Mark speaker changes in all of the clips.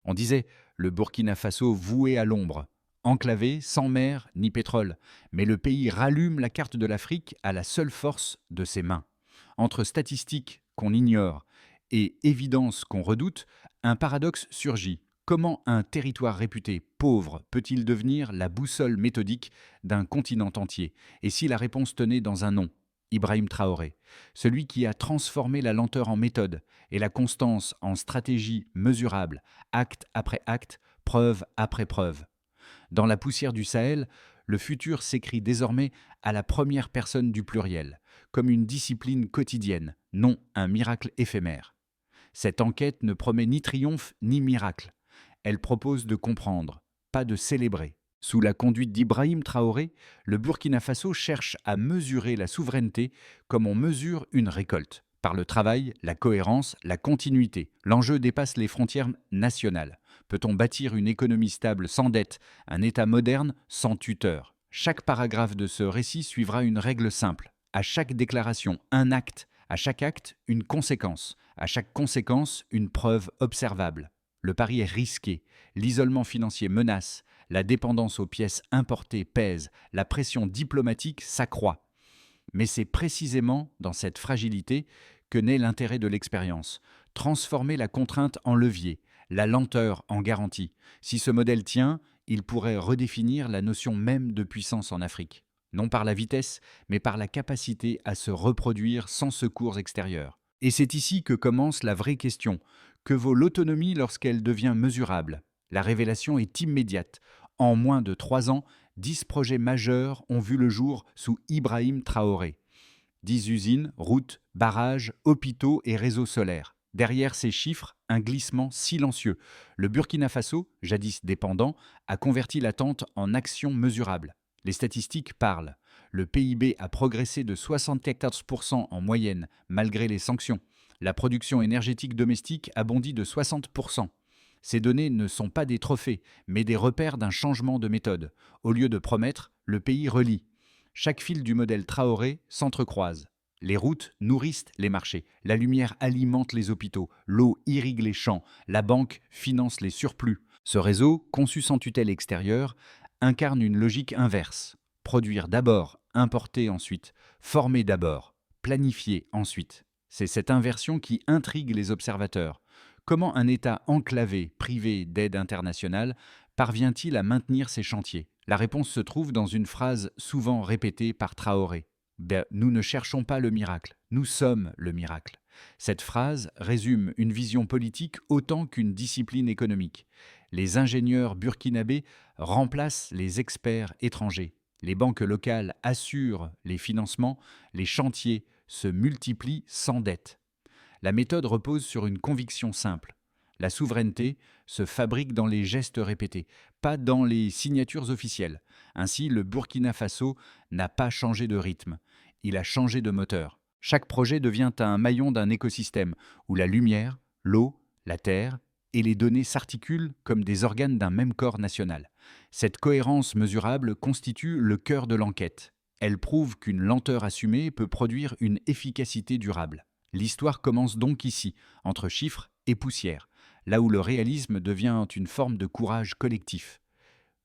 Speaker 1: On disait le Burkina Faso voué à l'ombre, enclavé, sans mer ni pétrole, mais le pays rallume la carte de l'Afrique à la seule force de ses mains. Entre statistiques qu'on ignore et évidences qu'on redoute, un paradoxe surgit. Comment un territoire réputé pauvre peut-il devenir la boussole méthodique d'un continent entier? Et si la réponse tenait dans un nom? Ibrahim Traoré, celui qui a transformé la lenteur en méthode et la constance en stratégie mesurable, acte après acte, preuve après preuve. Dans la poussière du Sahel, le futur s'écrit désormais à la première personne du pluriel, comme une discipline quotidienne, non un miracle éphémère. Cette enquête ne promet ni triomphe ni miracle. Elle propose de comprendre, pas de célébrer. Sous la conduite d'Ibrahim Traoré, le Burkina Faso cherche à mesurer la souveraineté comme on mesure une récolte. Par le travail, la cohérence, la continuité. L'enjeu dépasse les frontières nationales. Peut-on bâtir une économie stable sans dette, un État moderne sans tuteur? Chaque paragraphe de ce récit suivra une règle simple. À chaque déclaration, un acte. À chaque acte, une conséquence. À chaque conséquence, une preuve observable. Le pari est risqué. L'isolement financier menace. La dépendance aux pièces importées pèse. La pression diplomatique s'accroît. Mais c'est précisément dans cette fragilité que naît l'intérêt de l'expérience. Transformer la contrainte en levier, la lenteur en garantie. Si ce modèle tient, il pourrait redéfinir la notion même de puissance en Afrique. Non par la vitesse, mais par la capacité à se reproduire sans secours extérieurs. Et c'est ici que commence la vraie question. Que vaut l'autonomie lorsqu'elle devient mesurable? La révélation est immédiate. En moins de 3 ans, 10 projets majeurs ont vu le jour sous Ibrahim Traoré. 10 usines, routes, barrages, hôpitaux et réseaux solaires. Derrière ces chiffres, un glissement silencieux. Le Burkina Faso, jadis dépendant, a converti l'attente en action mesurable. Les statistiques parlent. Le PIB a progressé de 74% en moyenne, malgré les sanctions. La production énergétique domestique a bondi de 60%. Ces données ne sont pas des trophées, mais des repères d'un changement de méthode. Au lieu de promettre, le pays relie. Chaque fil du modèle Traoré s'entrecroise. Les routes nourrissent les marchés, la lumière alimente les hôpitaux, l'eau irrigue les champs, la banque finance les surplus. Ce réseau, conçu sans tutelle extérieure, incarne une logique inverse. Produire d'abord, importer ensuite, former d'abord, planifier ensuite. C'est cette inversion qui intrigue les observateurs. Comment un État enclavé, privé d'aide internationale, parvient-il à maintenir ses chantiers? La réponse se trouve dans une phrase souvent répétée par Traoré. Nous ne cherchons pas le miracle, nous sommes le miracle. Cette phrase résume une vision politique autant qu'une discipline économique. Les ingénieurs burkinabés remplacent les experts étrangers. Les banques locales assurent les financements, les chantiers se multiplient sans dette. La méthode repose sur une conviction simple. La souveraineté se fabrique dans les gestes répétés, pas dans les signatures officielles. Ainsi, le Burkina Faso n'a pas changé de rythme, il a changé de moteur. Chaque projet devient un maillon d'un écosystème où la lumière, l'eau, la terre et les données s'articulent comme des organes d'un même corps national. Cette cohérence mesurable constitue le cœur de l'enquête. Elle prouve qu'une lenteur assumée peut produire une efficacité durable. L'histoire commence donc ici, entre chiffres et poussière, là où le réalisme devient une forme de courage collectif.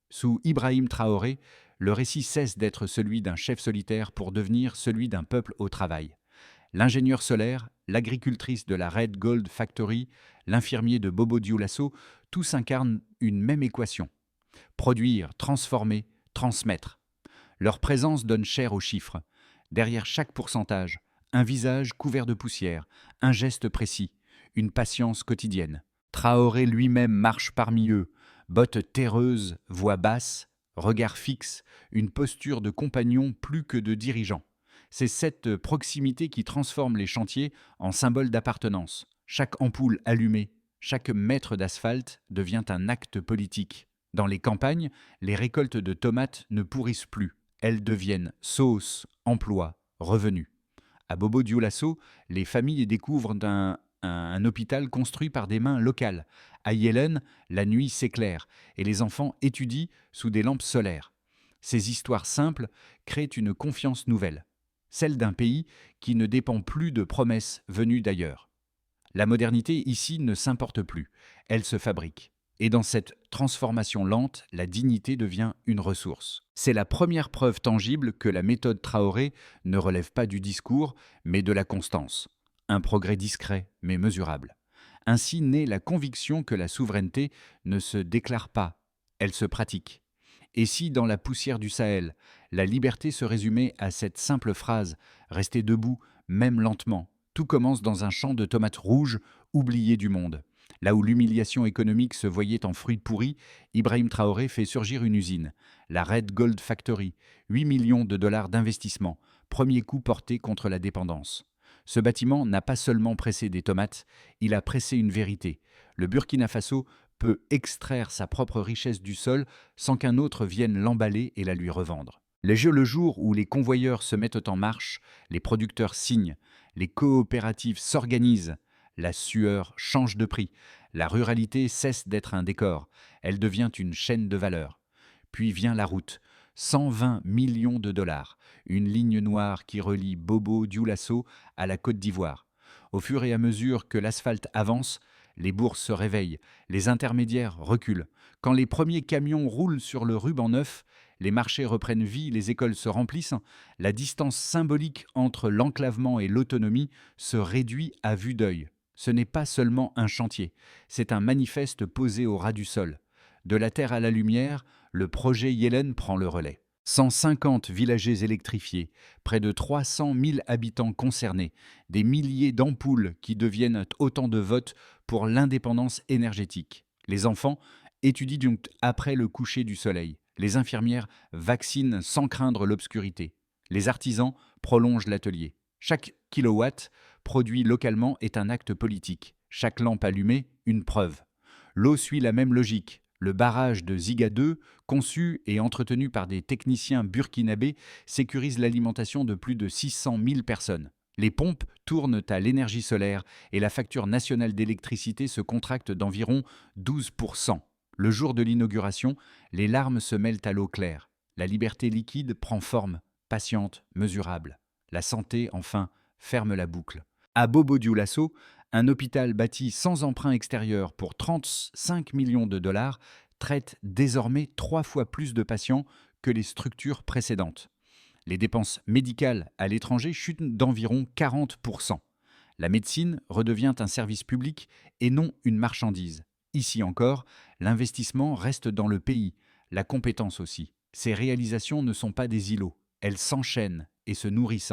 Speaker 1: Sous Ibrahim Traoré, le récit cesse d'être celui d'un chef solitaire pour devenir celui d'un peuple au travail. L'ingénieur solaire, l'agricultrice de la Red Gold Factory, l'infirmier de Bobo Dioulasso, tous incarnent une même équation. Produire, transformer, transmettre. Leur présence donne chair aux chiffres. Derrière chaque pourcentage, un visage couvert de poussière, un geste précis, une patience quotidienne. Traoré lui-même marche parmi eux, bottes terreuses, voix basse, regard fixe, une posture de compagnon plus que de dirigeant. C'est cette proximité qui transforme les chantiers en symbole d'appartenance. Chaque ampoule allumée, chaque mètre d'asphalte devient un acte politique. Dans les campagnes, les récoltes de tomates ne pourrissent plus. Elles deviennent sauce, emploi, revenus. À Bobo Dioulasso, les familles découvrent un hôpital construit par des mains locales. À Yellen, la nuit s'éclaire et les enfants étudient sous des lampes solaires. Ces histoires simples créent une confiance nouvelle, celle d'un pays qui ne dépend plus de promesses venues d'ailleurs. La modernité ici ne s'importe plus, elle se fabrique. Et dans cette transformation lente, la dignité devient une ressource. C'est la première preuve tangible que la méthode Traoré ne relève pas du discours, mais de la constance. Un progrès discret, mais mesurable. Ainsi naît la conviction que la souveraineté ne se déclare pas, elle se pratique. Et si, dans la poussière du Sahel, la liberté se résumait à cette simple phrase « Rester debout, même lentement », tout commence dans un champ de tomates rouges oubliées du monde. Là où l'humiliation économique se voyait en fruits pourris, Ibrahim Traoré fait surgir une usine, la Red Gold Factory, 8 millions de dollars d'investissement, premier coup porté contre la dépendance. Ce bâtiment n'a pas seulement pressé des tomates, il a pressé une vérité. Le Burkina Faso peut extraire sa propre richesse du sol sans qu'un autre vienne l'emballer et la lui revendre. Le jour où les convoyeurs se mettent en marche, les producteurs signent, les coopératives s'organisent, la sueur change de prix, la ruralité cesse d'être un décor, elle devient une chaîne de valeur. Puis vient la route, 120 millions de dollars, une ligne noire qui relie Bobo-Dioulasso à la Côte d'Ivoire. Au fur et à mesure que l'asphalte avance, les bourses se réveillent, les intermédiaires reculent. Quand les premiers camions roulent sur le ruban neuf, les marchés reprennent vie, les écoles se remplissent, la distance symbolique entre l'enclavement et l'autonomie se réduit à vue d'œil. Ce n'est pas seulement un chantier, c'est un manifeste posé au ras du sol. De la terre à la lumière, le projet Yellen prend le relais. 150 villages électrifiés, près de 300 000 habitants concernés, des milliers d'ampoules qui deviennent autant de votes pour l'indépendance énergétique. Les enfants étudient donc après le coucher du soleil. Les infirmières vaccinent sans craindre l'obscurité. Les artisans prolongent l'atelier. Chaque kilowatt produit localement est un acte politique. Chaque lampe allumée, une preuve. L'eau suit la même logique. Le barrage de Ziga 2, conçu et entretenu par des techniciens burkinabés, sécurise l'alimentation de plus de 600 000 personnes. Les pompes tournent à l'énergie solaire et la facture nationale d'électricité se contracte d'environ 12%. Le jour de l'inauguration, les larmes se mêlent à l'eau claire. La liberté liquide prend forme, patiente, mesurable. La santé, enfin, ferme la boucle. À Bobo-Dioulasso, un hôpital bâti sans emprunt extérieur pour 35 millions de dollars traite désormais 3 fois plus de patients que les structures précédentes. Les dépenses médicales à l'étranger chutent d'environ 40%. La médecine redevient un service public et non une marchandise. Ici encore, l'investissement reste dans le pays, la compétence aussi. Ces réalisations ne sont pas des îlots, elles s'enchaînent et se nourrissent.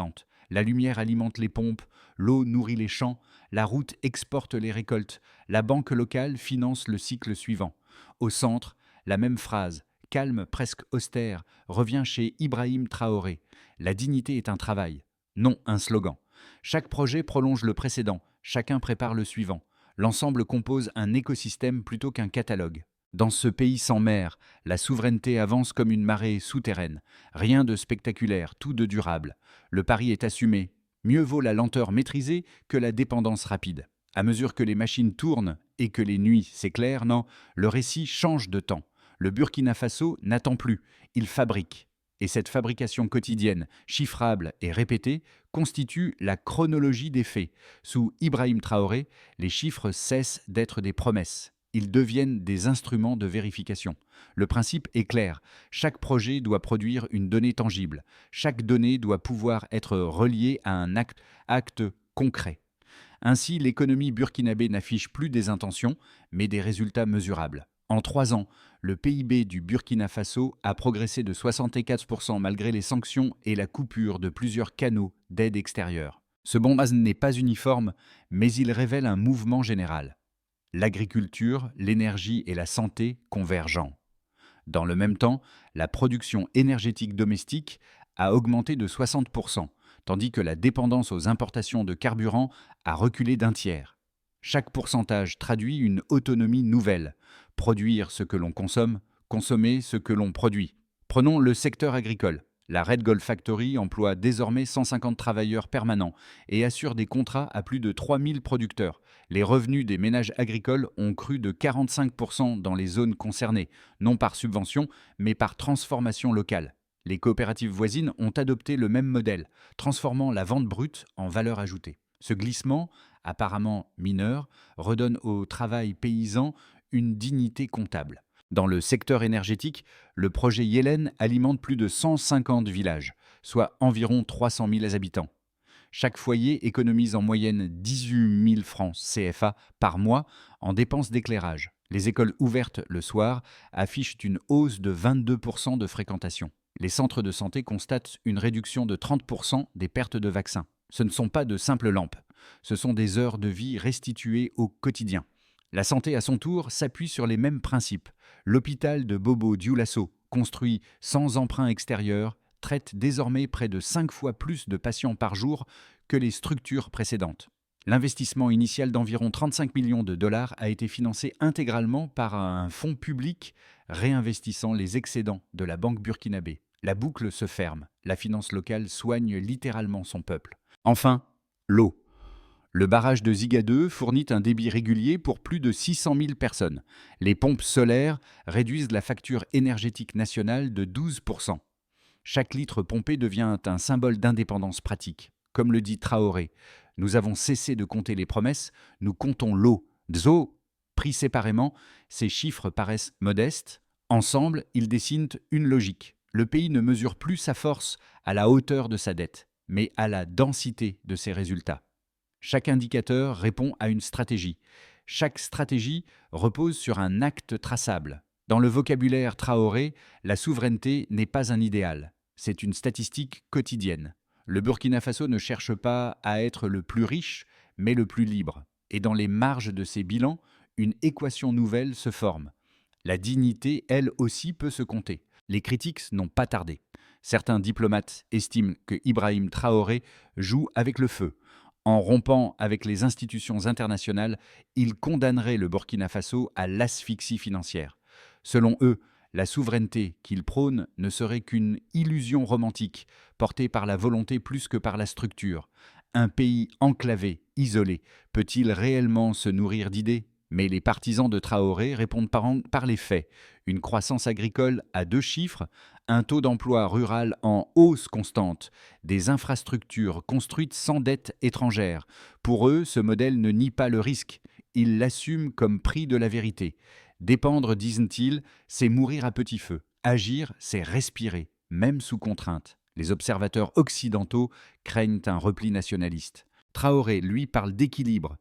Speaker 1: La lumière alimente les pompes, l'eau nourrit les champs, la route exporte les récoltes, la banque locale finance le cycle suivant. Au centre, la même phrase, calme, presque austère, revient chez Ibrahim Traoré. La dignité est un travail, non un slogan. Chaque projet prolonge le précédent, chacun prépare le suivant. L'ensemble compose un écosystème plutôt qu'un catalogue. Dans ce pays sans mer, la souveraineté avance comme une marée souterraine. Rien de spectaculaire, tout de durable. Le pari est assumé. Mieux vaut la lenteur maîtrisée que la dépendance rapide. À mesure que les machines tournent et que les nuits s'éclairent, non, le récit change de temps. Le Burkina Faso n'attend plus, il fabrique. Et cette fabrication quotidienne, chiffrable et répétée, constitue la chronologie des faits. Sous Ibrahim Traoré, les chiffres cessent d'être des promesses. Ils deviennent des instruments de vérification. Le principe est clair. Chaque projet doit produire une donnée tangible. Chaque donnée doit pouvoir être reliée à un acte concret. Ainsi, l'économie burkinabé n'affiche plus des intentions, mais des résultats mesurables. En 3 ans, le PIB du Burkina Faso a progressé de 64% malgré les sanctions et la coupure de plusieurs canaux d'aide extérieure. Ce bombardement n'est pas uniforme, mais il révèle un mouvement général. L'agriculture, l'énergie et la santé convergent. Dans le même temps, la production énergétique domestique a augmenté de 60%, tandis que la dépendance aux importations de carburant a reculé d'un tiers. Chaque pourcentage traduit une autonomie nouvelle. Produire ce que l'on consomme, consommer ce que l'on produit. Prenons le secteur agricole. La Red Gold Factory emploie désormais 150 travailleurs permanents et assure des contrats à plus de 3000 producteurs. Les revenus des ménages agricoles ont cru de 45% dans les zones concernées, non par subvention, mais par transformation locale. Les coopératives voisines ont adopté le même modèle, transformant la vente brute en valeur ajoutée. Ce glissement, apparemment mineur, redonne au travail paysan une dignité comptable. Dans le secteur énergétique, le projet Yellen alimente plus de 150 villages, soit environ 300 000 habitants. Chaque foyer économise en moyenne 18 000 francs CFA par mois en dépenses d'éclairage. Les écoles ouvertes le soir affichent une hausse de 22% de fréquentation. Les centres de santé constatent une réduction de 30% des pertes de vaccins. Ce ne sont pas de simples lampes, ce sont des heures de vie restituées au quotidien. La santé, à son tour, s'appuie sur les mêmes principes. L'hôpital de Bobo Dioulasso, construit sans emprunt extérieur, traite désormais près de 5 fois plus de patients par jour que les structures précédentes. L'investissement initial d'environ 35 millions de dollars a été financé intégralement par un fonds public réinvestissant les excédents de la banque burkinabé. La boucle se ferme, la finance locale soigne littéralement son peuple. Enfin, l'eau. Le barrage de Ziga 2 fournit un débit régulier pour plus de 600 000 personnes. Les pompes solaires réduisent la facture énergétique nationale de 12%. Chaque litre pompé devient un symbole d'indépendance pratique. Comme le dit Traoré, nous avons cessé de compter les promesses, nous comptons l'eau. Dzo, pris séparément, ces chiffres paraissent modestes. Ensemble, ils dessinent une logique. Le pays ne mesure plus sa force à la hauteur de sa dette, mais à la densité de ses résultats. Chaque indicateur répond à une stratégie. Chaque stratégie repose sur un acte traçable. Dans le vocabulaire Traoré, la souveraineté n'est pas un idéal, c'est une statistique quotidienne. Le Burkina Faso ne cherche pas à être le plus riche, mais le plus libre. Et dans les marges de ses bilans, une équation nouvelle se forme. La dignité, elle aussi, peut se compter. Les critiques n'ont pas tardé. Certains diplomates estiment que Ibrahim Traoré joue avec le feu. En rompant avec les institutions internationales, il condamnerait le Burkina Faso à l'asphyxie financière. Selon eux, la souveraineté qu'ils prônent ne serait qu'une illusion romantique, portée par la volonté plus que par la structure. Un pays enclavé, isolé, peut-il réellement se nourrir d'idées ? Mais les partisans de Traoré répondent par les faits. Une croissance agricole à 2 chiffres, un taux d'emploi rural en hausse constante, des infrastructures construites sans dette étrangère. Pour eux, ce modèle ne nie pas le risque. Ils l'assument comme prix de la vérité. Dépendre, disent-ils, c'est mourir à petit feu. Agir, c'est respirer, même sous contrainte. Les observateurs occidentaux craignent un repli nationaliste. Traoré, lui, parle d'équilibre.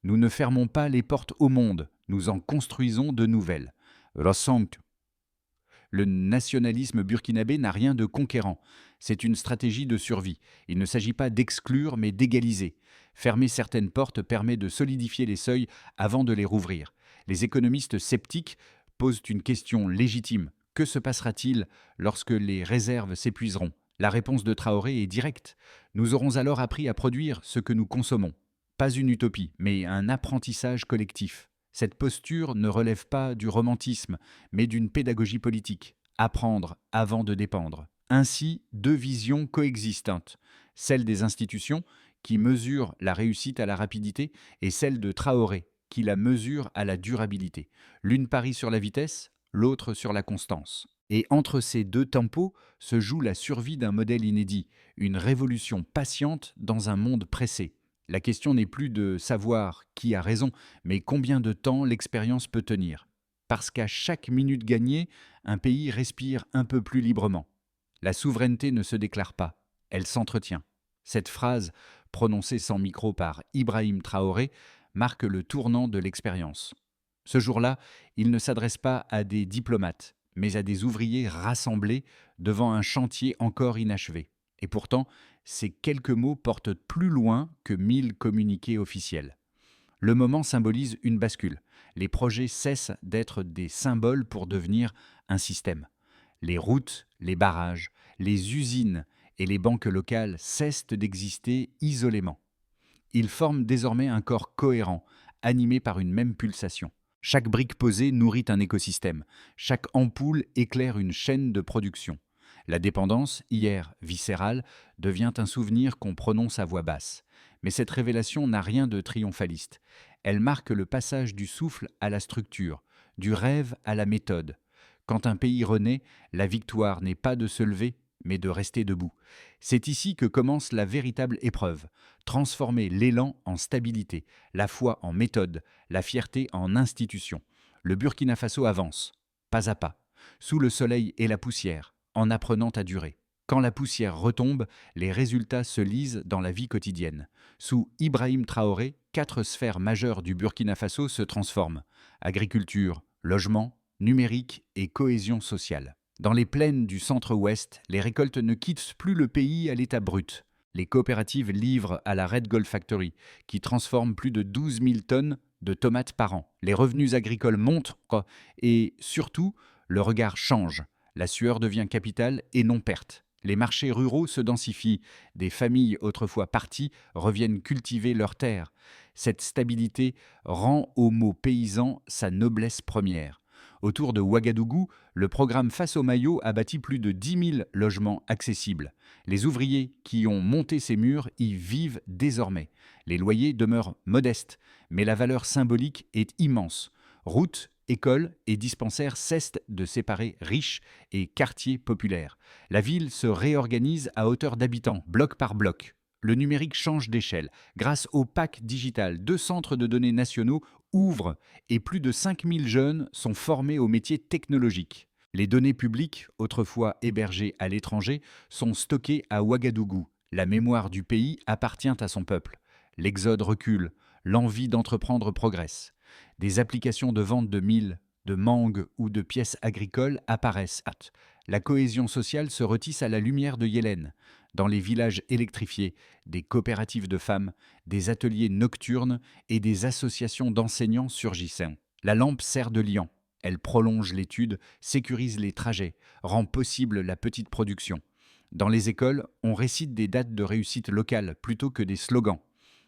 Speaker 1: Nous ne fermons pas les portes au monde, nous en construisons de nouvelles. Rassemble. Le nationalisme burkinabé n'a rien de conquérant. C'est une stratégie de survie. Il ne s'agit pas d'exclure, mais d'égaliser. Fermer certaines portes permet de solidifier les seuils avant de les rouvrir. Les économistes sceptiques posent une question légitime. Que se passera-t-il lorsque les réserves s'épuiseront ? La réponse de Traoré est directe. Nous aurons alors appris à produire ce que nous consommons. Pas une utopie, mais un apprentissage collectif. Cette posture ne relève pas du romantisme, mais d'une pédagogie politique. Apprendre avant de dépendre. Ainsi, 2 visions coexistantes. Celle des institutions, qui mesurent la réussite à la rapidité, et celle de Traoré, qui la mesure à la durabilité. L'une parie sur la vitesse, l'autre sur la constance. Et entre ces 2 tempos se joue la survie d'un modèle inédit, une révolution patiente dans un monde pressé. La question n'est plus de savoir qui a raison, mais combien de temps l'expérience peut tenir. Parce qu'à chaque minute gagnée, un pays respire un peu plus librement. La souveraineté ne se déclare pas, elle s'entretient. Cette phrase, prononcée sans micro par Ibrahim Traoré, marque le tournant de l'expérience. Ce jour-là, il ne s'adresse pas à des diplomates, mais à des ouvriers rassemblés devant un chantier encore inachevé. Et pourtant, ces quelques mots portent plus loin que 1000 communiqués officiels. Le moment symbolise une bascule. Les projets cessent d'être des symboles pour devenir un système. Les routes, les barrages, les usines et les banques locales cessent d'exister isolément. Ils forment désormais un corps cohérent, animé par une même pulsation. Chaque brique posée nourrit un écosystème. Chaque ampoule éclaire une chaîne de production. La dépendance, hier viscérale, devient un souvenir qu'on prononce à voix basse. Mais cette révélation n'a rien de triomphaliste. Elle marque le passage du souffle à la structure, du rêve à la méthode. Quand un pays renaît, la victoire n'est pas de se lever, mais de rester debout. C'est ici que commence la véritable épreuve. Transformer l'élan en stabilité, la foi en méthode, la fierté en institution. Le Burkina Faso avance, pas à pas, sous le soleil et la poussière, en apprenant à durer. Quand la poussière retombe, les résultats se lisent dans la vie quotidienne. Sous Ibrahim Traoré, 4 sphères majeures du Burkina Faso se transforment. Agriculture, logement, numérique et cohésion sociale. Dans les plaines du centre-ouest, les récoltes ne quittent plus le pays à l'état brut. Les coopératives livrent à la Red Gold Factory, qui transforme plus de 12 000 tonnes de tomates par an. Les revenus agricoles montent et surtout, le regard change. La sueur devient capitale et non perte. Les marchés ruraux se densifient. Des familles autrefois parties reviennent cultiver leurs terres. Cette stabilité rend au mot paysan sa noblesse première. Autour de Ouagadougou, le programme Face au Maillot a bâti plus de 10 000 logements accessibles. Les ouvriers qui ont monté ces murs y vivent désormais. Les loyers demeurent modestes, mais la valeur symbolique est immense. Routes, écoles et dispensaires cessent de séparer riches et quartiers populaires. La ville se réorganise à hauteur d'habitants, bloc par bloc. Le numérique change d'échelle. Grâce au PAC digital, 2 centres de données nationaux ouvrent et plus de 5 000 jeunes sont formés aux métiers technologiques. Les données publiques, autrefois hébergées à l'étranger, sont stockées à Ouagadougou. La mémoire du pays appartient à son peuple. L'exode recule, l'envie d'entreprendre progresse. Des applications de vente de mil, de mangue ou de pièces agricoles apparaissent. La cohésion sociale se retisse à la lumière de Yélène. Dans les villages électrifiés, des coopératives de femmes, des ateliers nocturnes et des associations d'enseignants surgissent. La lampe sert de liant. Elle prolonge l'étude, sécurise les trajets, rend possible la petite production. Dans les écoles, on récite des dates de réussite locales plutôt que des slogans.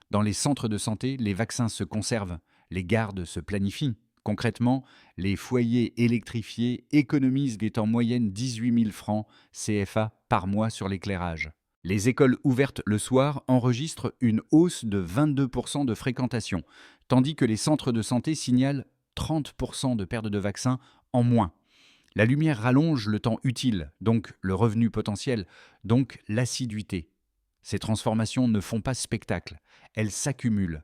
Speaker 1: Dans les centres de santé, les vaccins se conservent, les gardes se planifient. Concrètement, les foyers électrifiés économisent en moyenne 18 000 francs CFA par mois sur l'éclairage. Les écoles ouvertes le soir enregistrent une hausse de 22% de fréquentation, tandis que les centres de santé signalent 30% de perte de vaccins en moins. La lumière rallonge le temps utile, donc le revenu potentiel, donc l'assiduité. Ces transformations ne font pas spectacle, elles s'accumulent.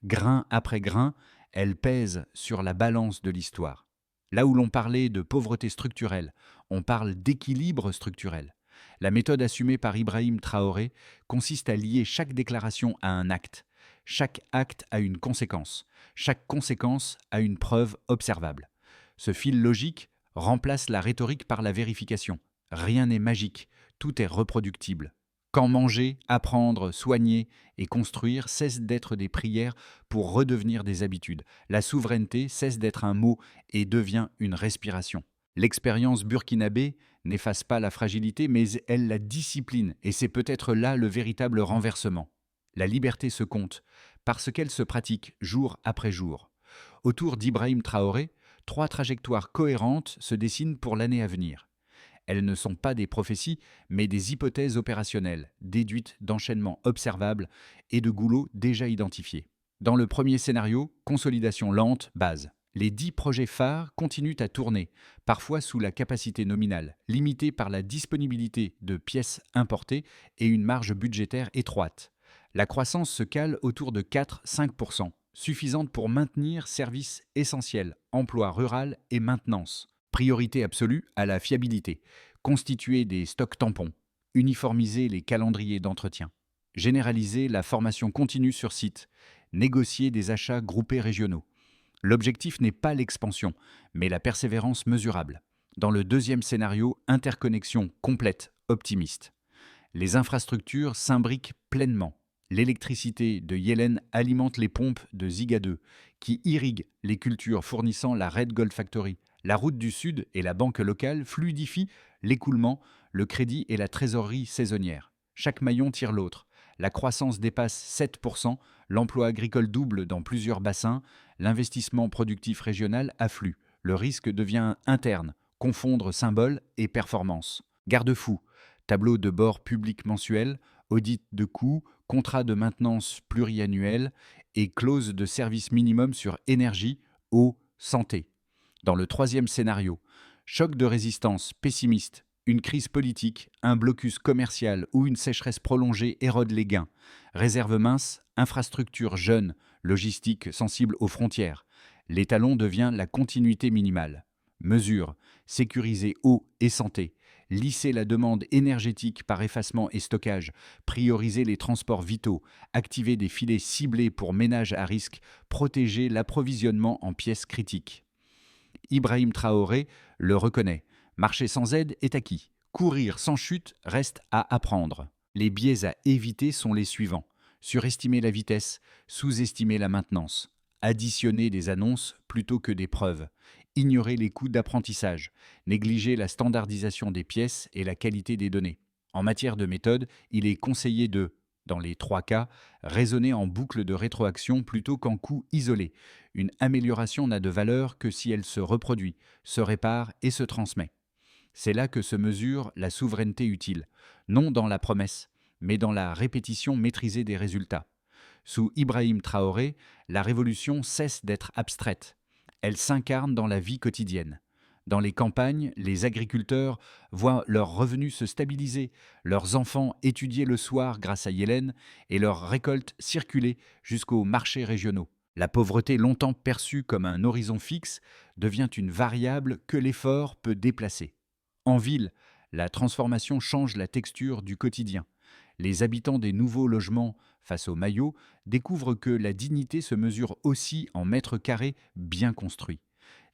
Speaker 1: Grain après grain, elles pèsent sur la balance de l'histoire. Là où l'on parlait de pauvreté structurelle, on parle d'équilibre structurel. La méthode assumée par Ibrahim Traoré consiste à lier chaque déclaration à un acte. Chaque acte a une conséquence. Chaque conséquence a une preuve observable. Ce fil logique remplace la rhétorique par la vérification. Rien n'est magique, tout est reproductible. Quand manger, apprendre, soigner et construire cessent d'être des prières pour redevenir des habitudes. La souveraineté cesse d'être un mot et devient une respiration. L'expérience burkinabé n'efface pas la fragilité, mais elle la discipline, et c'est peut-être là le véritable renversement. La liberté se compte, parce qu'elle se pratique jour après jour. Autour d'Ibrahim Traoré, 3 trajectoires cohérentes se dessinent pour l'année à venir. Elles ne sont pas des prophéties, mais des hypothèses opérationnelles, déduites d'enchaînements observables et de goulots déjà identifiés. Dans le premier scénario, consolidation lente, base. Les 10 projets phares continuent à tourner, parfois sous la capacité nominale, limitée par la disponibilité de pièces importées et une marge budgétaire étroite. La croissance se cale autour de 4-5%, suffisante pour maintenir services essentiels, emploi rural et maintenance. Priorité absolue à la fiabilité, constituer des stocks tampons, uniformiser les calendriers d'entretien, généraliser la formation continue sur site, négocier des achats groupés régionaux. L'objectif n'est pas l'expansion, mais la persévérance mesurable. Dans le deuxième scénario, interconnexion complète, optimiste. Les infrastructures s'imbriquent pleinement. L'électricité de Yélène alimente les pompes de Ziga 2, qui irriguent les cultures fournissant la Red Gold Factory. La route du Sud et la banque locale fluidifient l'écoulement, le crédit et la trésorerie saisonnière. Chaque maillon tire l'autre. La croissance dépasse 7%, l'emploi agricole double dans plusieurs bassins, l'investissement productif régional afflue. Le risque devient interne, confondre symbole et performance. Garde-fou, tableau de bord public mensuel, audit de coûts, contrat de maintenance pluriannuel et clause de service minimum sur énergie, eau, santé. Dans le troisième scénario, choc de résistance pessimiste, une crise politique, un blocus commercial ou une sécheresse prolongée érodent les gains. Réserve mince, infrastructures jeunes, logistique sensible aux frontières. L'étalon devient la continuité minimale. Mesure, sécuriser eau et santé, lisser la demande énergétique par effacement et stockage, prioriser les transports vitaux, activer des filets ciblés pour ménages à risque, protéger l'approvisionnement en pièces critiques. Ibrahim Traoré le reconnaît. Marcher sans aide est acquis. Courir sans chute reste à apprendre. Les biais à éviter sont les suivants. Surestimer la vitesse, sous-estimer la maintenance, additionner des annonces plutôt que des preuves, ignorer les coûts d'apprentissage, négliger la standardisation des pièces et la qualité des données. En matière de méthode, il est conseillé de, dans les 3 cas, raisonner en boucle de rétroaction plutôt qu'en coût isolé. Une amélioration n'a de valeur que si elle se reproduit, se répare et se transmet. C'est là que se mesure la souveraineté utile, non dans la promesse, mais dans la répétition maîtrisée des résultats. Sous Ibrahim Traoré, la révolution cesse d'être abstraite. Elle s'incarne dans la vie quotidienne. Dans les campagnes, les agriculteurs voient leurs revenus se stabiliser, leurs enfants étudier le soir grâce à Yélène et leurs récoltes circuler jusqu'aux marchés régionaux. La pauvreté longtemps perçue comme un horizon fixe devient une variable que l'effort peut déplacer. En ville, la transformation change la texture du quotidien. Les habitants des nouveaux logements, face au maillot, découvrent que la dignité se mesure aussi en mètres carrés bien construits.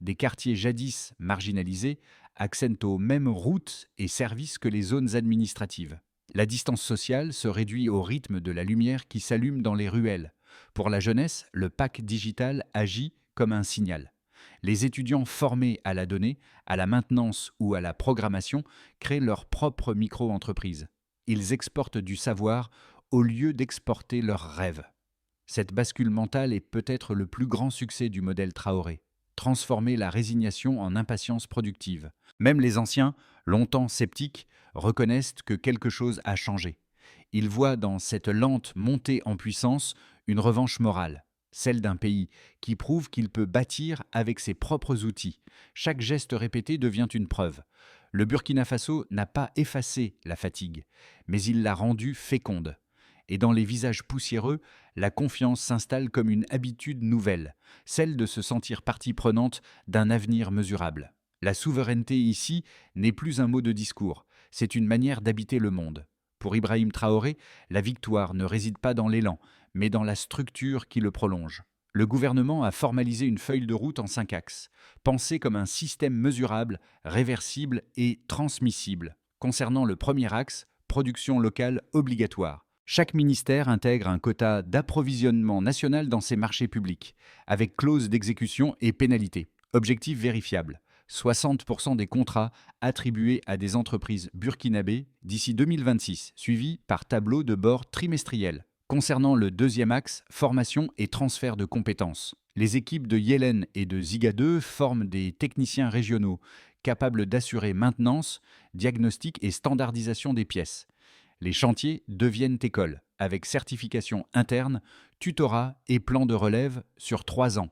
Speaker 1: Des quartiers jadis marginalisés accèdent aux mêmes routes et services que les zones administratives. La distance sociale se réduit au rythme de la lumière qui s'allume dans les ruelles. Pour la jeunesse, le pack digital agit comme un signal. Les étudiants formés à la donnée, à la maintenance ou à la programmation créent leur propre micro-entreprise. Ils exportent du savoir au lieu d'exporter leurs rêves. Cette bascule mentale est peut-être le plus grand succès du modèle Traoré. Transformer la résignation en impatience productive. Même les anciens, longtemps sceptiques, reconnaissent que quelque chose a changé. Ils voient dans cette lente montée en puissance une revanche morale, celle d'un pays qui prouve qu'il peut bâtir avec ses propres outils. Chaque geste répété devient une preuve. Le Burkina Faso n'a pas effacé la fatigue, mais il l'a rendue féconde. Et dans les visages poussiéreux, la confiance s'installe comme une habitude nouvelle, celle de se sentir partie prenante d'un avenir mesurable. La souveraineté ici n'est plus un mot de discours, c'est une manière d'habiter le monde. Pour Ibrahim Traoré, la victoire ne réside pas dans l'élan, mais dans la structure qui le prolonge. Le gouvernement a formalisé une feuille de route en 5 axes, pensée comme un système mesurable, réversible et transmissible. Concernant le premier axe, production locale obligatoire. Chaque ministère intègre un quota d'approvisionnement national dans ses marchés publics, avec clause d'exécution et pénalité. Objectif vérifiable. 60% des contrats attribués à des entreprises burkinabées d'ici 2026, suivi par tableau de bord trimestriel. Concernant le deuxième axe, formation et transfert de compétences. Les équipes de Yélène et de Ziga 2 forment des techniciens régionaux capables d'assurer maintenance, diagnostic et standardisation des pièces. Les chantiers deviennent écoles, avec certification interne, tutorat et plan de relève sur 3 ans.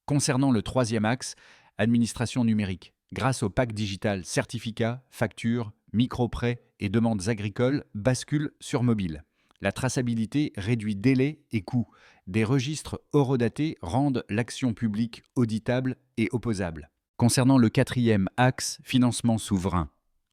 Speaker 1: Concernant le troisième axe, administration numérique. Grâce au pack digital, certificats, factures, micro-prêts et demandes agricoles basculent sur mobile. La traçabilité réduit délais et coûts. Des registres horodatés rendent l'action publique auditable et opposable. Concernant le quatrième axe, financement souverain.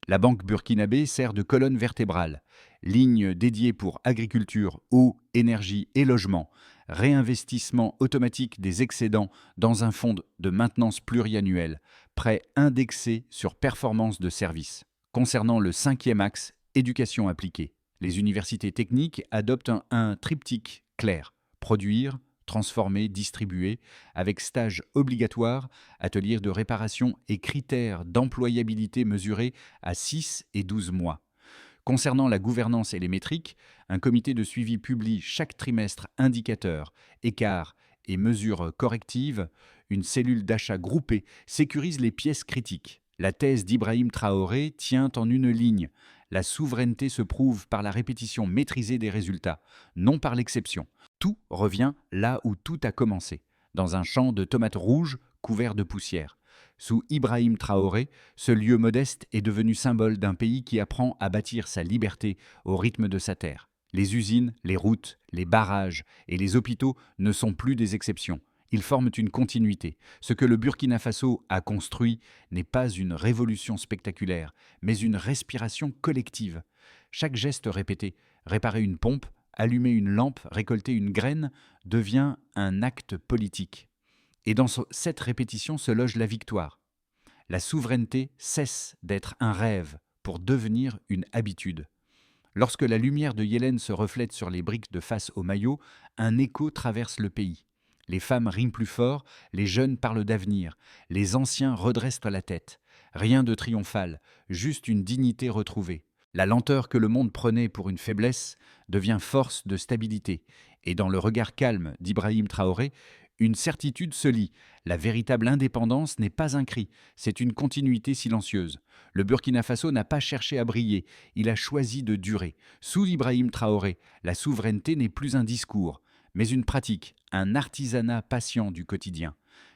Speaker 1: La banque burkinabé sert de colonne vertébrale. Ligne dédiée pour agriculture, eau, énergie et logement. Réinvestissement automatique des excédents dans un fonds de maintenance pluriannuel. Prêt indexé sur performance de service. Concernant le cinquième axe, éducation appliquée. Les universités techniques adoptent un triptyque clair. Produire, transformer, distribuer, avec stages obligatoires, ateliers de réparation et critères d'employabilité mesurés à 6 et 12 mois. Concernant la gouvernance et les métriques, un comité de suivi publie chaque trimestre indicateurs, écarts et mesures correctives. Une cellule d'achat groupée sécurise les pièces critiques. La thèse d'Ibrahim Traoré tient en une ligne. La souveraineté se prouve par la répétition maîtrisée des résultats, non par l'exception. Tout revient là où tout a commencé, dans un champ de tomates rouges couvert de poussière. Sous Ibrahim Traoré, ce lieu modeste est devenu symbole d'un pays qui apprend à bâtir sa liberté au rythme de sa terre. Les usines, les routes, les barrages et les hôpitaux ne sont plus des exceptions. Ils forment une continuité. Ce que le Burkina Faso a construit n'est pas une révolution spectaculaire, mais une respiration collective. Chaque geste répété, réparer une pompe, allumer une lampe, récolter une graine, devient un acte politique. Et dans cette répétition se loge la victoire. La souveraineté cesse d'être un rêve pour devenir une habitude. Lorsque la lumière de Yélène se reflète sur les briques de face au maillot, un écho traverse le pays. Les femmes riment plus fort, les jeunes parlent d'avenir, les anciens redressent la tête. Rien de triomphal, juste une dignité retrouvée. La lenteur que le monde prenait pour une faiblesse devient force de stabilité. Et dans le regard calme d'Ibrahim Traoré, une certitude se lit. La véritable indépendance n'est pas un cri, c'est une continuité silencieuse. Le Burkina Faso n'a pas cherché à briller, il a choisi de durer. Sous Ibrahim Traoré, la souveraineté n'est plus un discours, mais une pratique, un artisanat patient du quotidien.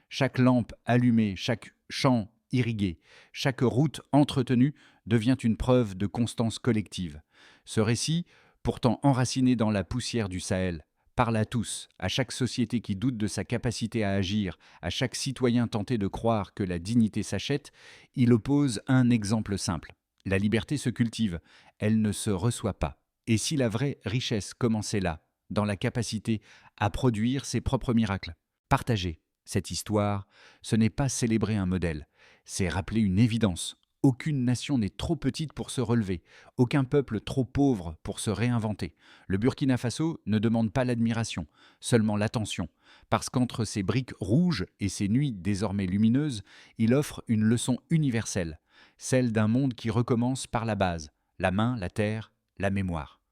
Speaker 1: Chaque lampe allumée, chaque champ irrigué, chaque route entretenue devient une preuve de constance collective. Ce récit, pourtant enraciné dans la poussière du Sahel, parle à tous, à chaque société qui doute de sa capacité à agir, à chaque citoyen tenté de croire que la dignité s'achète, il oppose un exemple simple. La liberté se cultive, elle ne se reçoit pas. Et si la vraie richesse commençait là, dans la capacité à produire ses propres miracles? Partager cette histoire, ce n'est pas célébrer un modèle, c'est rappeler une évidence. Aucune nation n'est trop petite pour se relever, aucun peuple trop pauvre pour se réinventer. Le Burkina Faso ne demande pas l'admiration, seulement l'attention, parce qu'entre ses briques rouges et ses nuits désormais lumineuses, il offre une leçon universelle, celle d'un monde qui recommence par la base, la main, la terre, la mémoire.